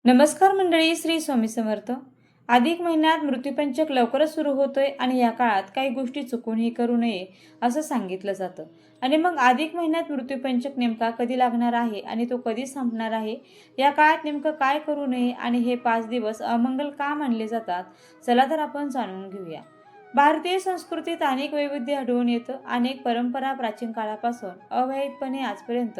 नमस्कार मंडळी, श्री स्वामी समर्थ. अधिक महिन्यात मृत्यूपंचक लवकरच सुरू होतोय आणि या काळात काही गोष्टी चुकूनही करू नये असं सांगितलं जातं. आणि मग अधिक महिन्यात मृत्यूपंचक नेमका कधी लागणार आहे आणि तो कधी संपणार आहे, या काळात नेमकं काय करू नये आणि हे 5 दिवस अमंगल का मानले जातात, चला तर आपण जाणून घेऊया. भारतीय संस्कृतीत अनेक वैविध्य आढळून येतं. अनेक परंपरा प्राचीन काळापासून अवैधपणे आजपर्यंत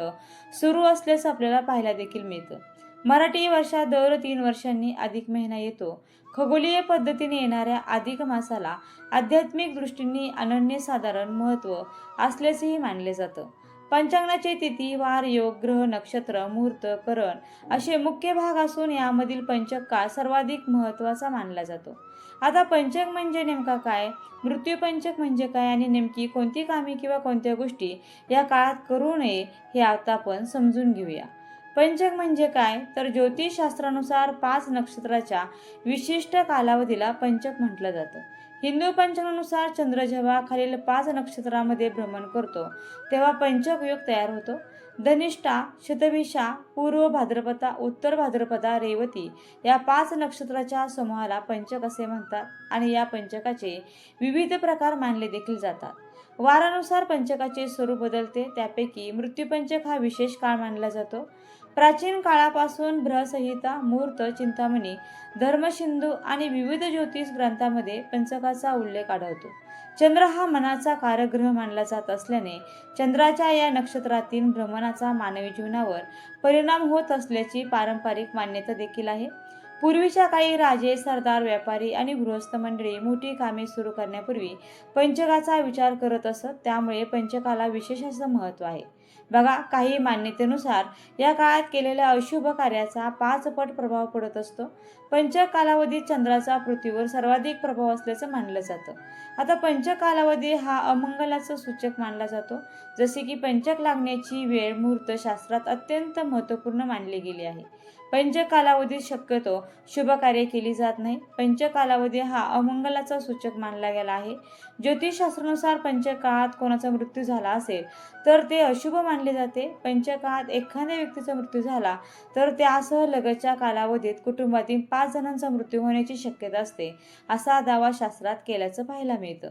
सुरू असल्याचं आपल्याला पाहायला देखील मिळतं. मराठी वर्षात दर 3 वर्षांनी अधिक महिना येतो. खगोलीय पद्धतीने येणाऱ्या अधिक मासाला आध्यात्मिक दृष्टीने अनन्यसाधारण महत्त्व असल्याचेही मानले जातं. पंचांगाचे तिथी, वार, योग, ग्रह, नक्षत्र, मुहूर्त, करण असे मुख्य भाग असून यामधील पंचक काळ सर्वाधिक महत्त्वाचा मानला जातो. आता पंचक म्हणजे नेमका काय, मृत्यूपंचक म्हणजे काय आणि नेमकी कोणती कामे किंवा कोणत्या गोष्टी या काळात करू नये हे आता आपण समजून घेऊया. पंचक म्हणजे काय, तर ज्योतिषशास्त्रानुसार 5 नक्षत्राच्या विशिष्ट कालावधीला पंचक म्हटलं जातं. हिंदू पंचांगानुसार चंद्र जेव्हा खालील 5 नक्षत्रामध्ये भ्रमण करतो तेव्हा पंचक योग तयार होतो. धनिष्ठा, शतभिषा, पूर्व भाद्रपदा, उत्तर भाद्रपदा, रेवती या 5 नक्षत्राच्या समूहाला पंचक असे म्हणतात आणि या पंचकाचे विविध प्रकार मानले देखील जातात. वारानुसार पंचकाचे स्वरूप बदलते. त्यापैकी मृत्यूपंचक हा विशेष काळ मानला जातो. प्राचीन काळापासून बृहसंहिता, मुहूर्त, चिंतामणी, धर्मसिंधू आणि विविध ज्योतिष ग्रंथांमध्ये पंचकाचा उल्लेख आढळतो. चंद्र हा मनाचा कारक मानला जात असल्याने चंद्राच्या या नक्षत्रातील भ्रमणाचा मानवी जीवनावर परिणाम होत असल्याची पारंपरिक मान्यता देखील आहे. पूर्वीच्या काळी राजे, सरदार, व्यापारी आणि गृहस्थ मंडळी मोठी कामे सुरू करण्यापूर्वी पंचकाचा विचार करत असत. त्यामुळे पंचकाला विशेष असं महत्त्व आहे. बघा, काही मान्यतेनुसार या काळात केलेल्या अशुभ कार्याचा 5 पट प्रभाव पडत असतो. पंचक कालावधीत चंद्राचा पृथ्वीवर सर्वाधिक प्रभाव असल्याचं मानलं जातं. आता पंचक कालावधी हा अमंगलाचं सूचक मानला जातो. जसे की पंचक लागण्याची वेळ मुहूर्त शास्त्रात अत्यंत महत्त्वपूर्ण मानली गेली आहे. पंचक कालावधीत शक्यतो शुभ कार्य केली जात नाही. पंचक कालावधी हा अमंगलाचा सूचक मानला गेला आहे. ज्योतिषशास्त्रानुसार पंचक काळात कोणाचा मृत्यू झाला असेल तर ते अशुभ मानले जाते. पंचक काळात एखाद्या व्यक्तीचा मृत्यू झाला तर त्यासह लगतच्या कालावधीत कुटुंबातील 5 जणांचा मृत्यू होण्याची शक्यता असते, असा दावा शास्त्रात केल्याचं पाहायला मिळतं.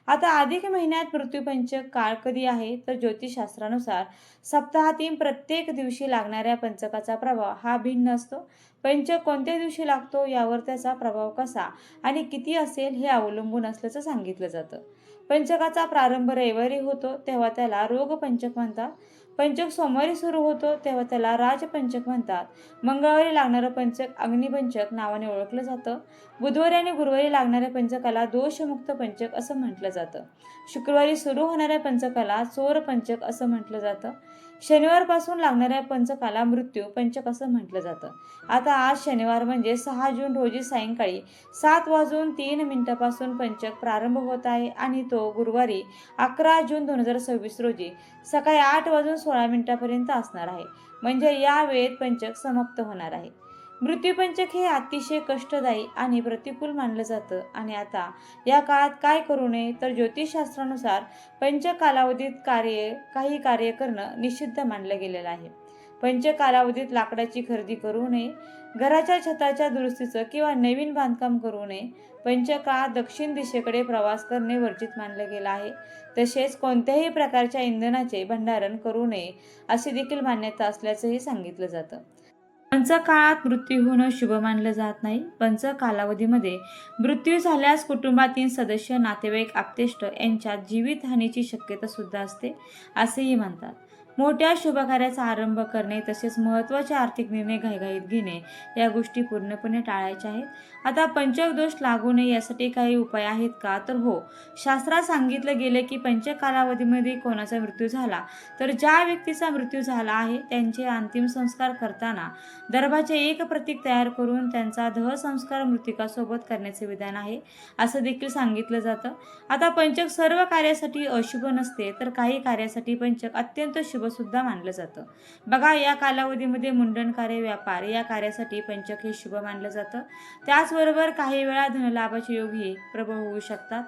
आता अधिक महिन्यात मृत्यूपंचक काळ कधी आहे, तर ज्योतिषशास्त्रानुसार सप्ताहातील प्रत्येक दिवशी लागणाऱ्या पंचकाचा प्रभाव हा भिन्न असतो. पंचक कोणत्या दिवशी लागतो यावर त्याचा प्रभाव कसा आणि किती असेल हे अवलंबून असल्याचं सांगितलं जातं. पंचकाचा प्रारंभ रविवारी होतो तेव्हा त्याला रोगपंचक म्हणतात. पंचक सोमवारी सुरू होतो तेव्हा त्याला राजपंचक म्हणतात. मंगळवारी लागणारं पंचक अग्निपंचक नावाने ओळखलं जातं. बुधवारी आणि गुरुवारी लागणाऱ्या पंचकाला दोषमुक्त पंचक असं म्हटलं जातं. शुक्रवारी सुरू होणाऱ्या पंचकाला चोर पंचक असं म्हटलं जातं. शनिवारपासून लागणाऱ्या पंचकाला मृत्यू पंचक असं म्हटलं जातं. आता आज शनिवार म्हणजे 6 जून रोजी सायंकाळी 7:03 पंचक प्रारंभ होत आहे आणि तो गुरुवारी 11 जून 2026 रोजी सकाळी 8:16 असणार आहे. म्हणजे या वेळेत पंचक समाप्त होणार आहे. मृत्यूपंचक हे अतिशय कष्टदायी आणि प्रतिकूल मानलं जातं आणि आता या काळात काय करू नये, तर ज्योतिषशास्त्रानुसार पंचक कालावधीत काही कार्य करणं निषिद्ध मानलं गेलेलं आहे. पंचक कालावधीत लाकडाची खरेदी करू नये, घराच्या छताच्या दुरुस्तीचं किंवा नवीन बांधकाम करू नये. पंचक काळात दक्षिण दिशेकडे प्रवास करणे वर्जित मानलं गेलं आहे. तसेच कोणत्याही प्रकारच्या इंधनाचे भंडारण करू नये अशी देखील मान्यता असल्याचंही सांगितलं जातं. पंचक काळात मृत्यू होणं शुभ मानलं जात नाही. पंचक कालावधीमध्ये मृत्यू झाल्यास कुटुंबातील सदस्य, नातेवाईक, आप्तेष्ट यांच्यात जीवितहानीची शक्यता सुद्धा असते असेही म्हणतात. मोठ्या शुभकार्याचा आरंभ करणे तसेच महत्त्वाचे आर्थिक निर्णय घाईघाईत घेणे या गोष्टी पूर्णपणे टाळायच्या आहेत. आता पंचक दोष लागू नये यासाठी काही उपाय आहेत का, तर हो, शास्त्रात सांगितलं गेले की पंचक कालावधीमध्ये कोणाचा मृत्यू झाला तर ज्या व्यक्तीचा मृत्यू झाला आहे त्यांचे अंतिम संस्कार करताना दर्भाचे एक प्रतीक तयार करून त्यांचा दहसंस्कार मृतिकासोबत करण्याचे विधान आहे असं देखील सांगितलं जातं. आता पंचक सर्व कार्यासाठी अशुभ नसते, तर काही कार्यासाठी पंचक अत्यंत शुभ सुद्धा मानलं जातं. बघा, या कालावधीमध्ये मुंडन कार्य, व्यापार या कार्यासाठी पंचक हे शुभ मानलं जातं. त्याचबरोबर काही वेळा धनलाभाचे योगही प्रबळ होऊ शकतात.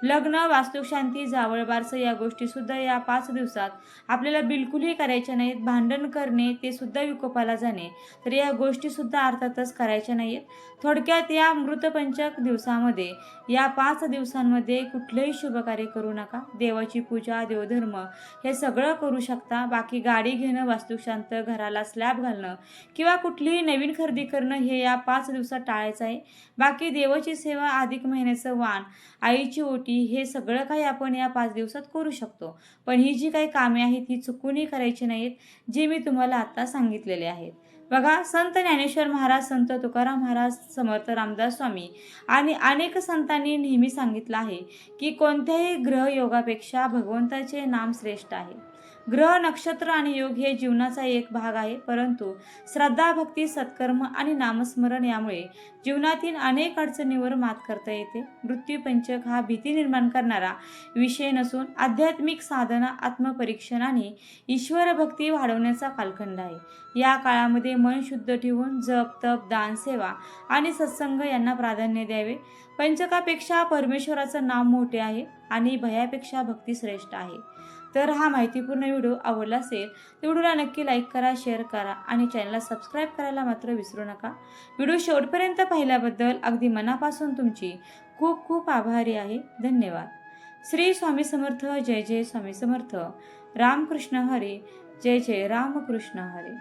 लग्न, वास्तुशांती, जावळ बारसं या गोष्टी सुद्धा या 5 दिवसात आपल्याला बिलकुलही करायच्या नाहीत. भांडण करणे, ते सुद्धा विकोपाला जाणे, तर या गोष्टी सुद्धा अर्थातच करायच्या नाहीत. थोडक्यात या मृतपंचक दिवसामध्ये, या 5 दिवसांमध्ये कुठलंही शुभ कार्य करू नका. देवाची पूजा, देवधर्म हे सगळं करू शकता. बाकी गाडी घेणं, वास्तुशांत, घराला स्लॅब घालणं किंवा कुठलीही नवीन खरेदी करणं हे या 5 दिवसात टाळायचं आहे. बाकी देवाची सेवा, अधिक महिन्याचं वाण, आईची ओटी हे सगळं काही आपण या 5 दिवसात करू शकतो. पण ही जी काही कामे आहेत ही चुकूनही करायची नाहीत, जे मी तुम्हाला आता सांगितलेले आहेत. बघा, संत ज्ञानेश्वर महाराज, संत तुकाराम महाराज, समर्थ रामदास स्वामी आणि अनेक संतांनी नेहमी सांगितलं आहे की कोणत्याही ग्रह योगापेक्षा भगवंताचे नाम श्रेष्ठ आहे. ग्रह, नक्षत्र आणि योग हे जीवनाचा एक भाग आहे, परंतु श्रद्धा, भक्ती, सत्कर्म आणि नामस्मरण यामुळे जीवनातील अनेक अडचणींवर मात करता येते. मृत्यूपंचक हा भीती निर्माण करणारा विषय नसून आध्यात्मिक साधना, आत्मपरीक्षण आणि ईश्वर भक्ती वाढवण्याचा कालखंड आहे. या काळामध्ये मन शुद्ध ठेवून जप, तप, दान, सेवा आणि सत्संग यांना प्राधान्य द्यावे. पंचकापेक्षा परमेश्वराचं नाम मोठे आहे आणि भयापेक्षा भक्ती श्रेष्ठ आहे. तर हा माहितीपूर्ण व्हिडिओ आवडला असेल तर व्हिडिओला नक्की लाईक करा, शेअर करा आणि चॅनलला सबस्क्राईब करायला मात्र विसरू नका. व्हिडिओ शेवटपर्यंत पाहिल्याबद्दल अगदी मनापासून तुमची खूप खूप आभारी आहे. धन्यवाद. श्री स्वामी समर्थ. जय जय स्वामी समर्थ. रामकृष्ण हरी. जय जय रामकृष्ण हरी.